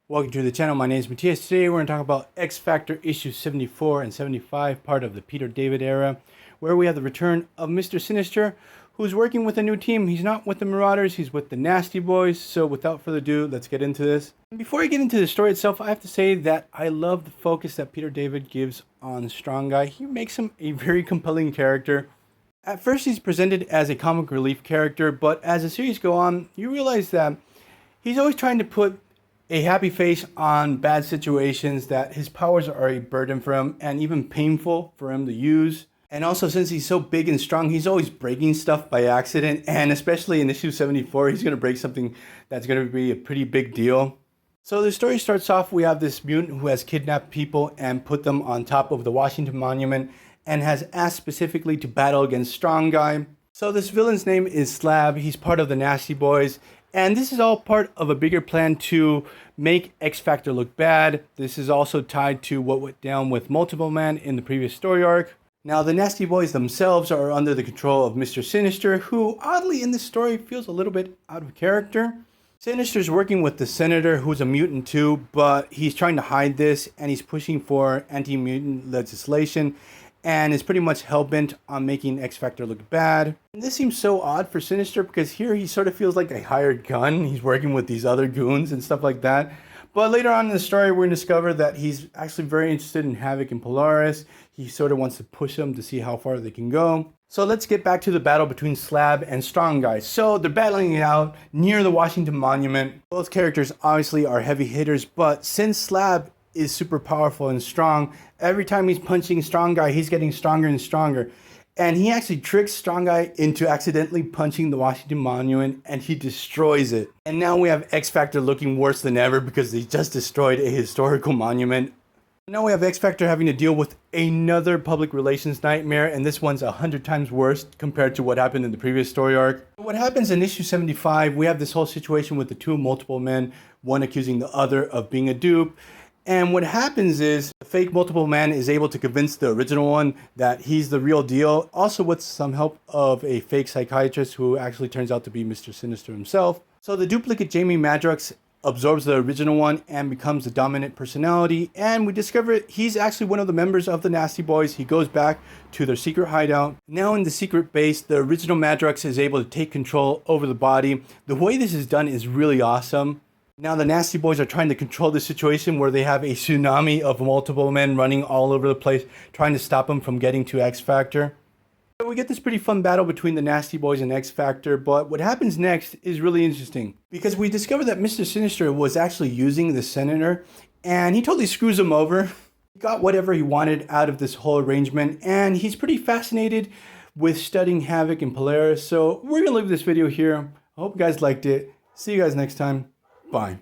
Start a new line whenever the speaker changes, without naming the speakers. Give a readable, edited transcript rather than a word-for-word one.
Welcome to the channel. My name is Matthias. Today we're going to talk about X-Factor issues 74 and 75, part of the Peter David era, where we have the return of Mr. Sinister, who's working with a new team. He's not with the Marauders, he's with the Nasty Boys. So without further ado, let's get into this. Before I get into the story itself, I have to say that I love the focus that Peter David gives on Strong Guy. He makes him a very compelling character. At first he's presented as a comic relief character, but as the series go on, you realize that he's always trying to put a happy face on bad situations, that his powers are a burden for him and even painful for him to use. And also, since he's so big and strong, he's always breaking stuff by accident. And especially in issue 74, he's going to break something that's going to be a pretty big deal. So the story starts off, we have this mutant who has kidnapped people and put them on top of the Washington Monument and has asked specifically to battle against Strong Guy. So this villain's name is Slab. He's part of the Nasty Boys. And this is all part of a bigger plan to make X-Factor look bad. This is also tied to what went down with Multiple Man in the previous story arc. Now, the Nasty Boys themselves are under the control of Mr. Sinister, who oddly in this story feels a little bit out of character. Sinister's working with the Senator, who's a mutant too, but he's trying to hide this and he's pushing for anti-mutant legislation and is pretty much hell-bent on making X-Factor look bad. And this seems so odd for Sinister because here he sort of feels like a hired gun. He's working with these other goons and stuff like that. But later on in the story, we're going to discover that he's actually very interested in Havoc and Polaris. He sort of wants to push them to see how far they can go. So let's get back to the battle between Slab and Strong Guy. So they're battling it out near the Washington Monument. Both characters obviously are heavy hitters, but since Slab is super powerful and strong, every time he's punching Strong Guy, he's getting stronger and stronger. And he actually tricks Strong Guy into accidentally punching the Washington Monument, and he destroys it. And now we have X-Factor looking worse than ever because they just destroyed a historical monument. Now we have X-Factor having to deal with another public relations nightmare, and this one's 100 times worse compared to what happened in the previous story arc. What happens in issue 75, we have this whole situation with the two Multiple Men, one accusing the other of being a dupe. And what happens is the fake Multiple Man is able to convince the original one that he's the real deal, also with some help of a fake psychiatrist who actually turns out to be Mr. Sinister himself. So the duplicate Jamie Madrox absorbs the original one and becomes the dominant personality, and we discover he's actually one of the members of the Nasty Boys. He goes back to their secret hideout. Now in the secret base, the original Madrox is able to take control over the body. The way this is done is really awesome. Now the Nasty Boys are trying to control the situation where they have a tsunami of Multiple Men running all over the place, trying to stop them from getting to X-Factor. So we get this pretty fun battle between the Nasty Boys and X-Factor, but what happens next is really interesting because we discover that Mr. Sinister was actually using the Senator and he totally screws him over. He got whatever he wanted out of this whole arrangement, and he's pretty fascinated with studying Havoc and Polaris. So we're going to leave this video here. I hope you guys liked it. See you guys next time. Bye.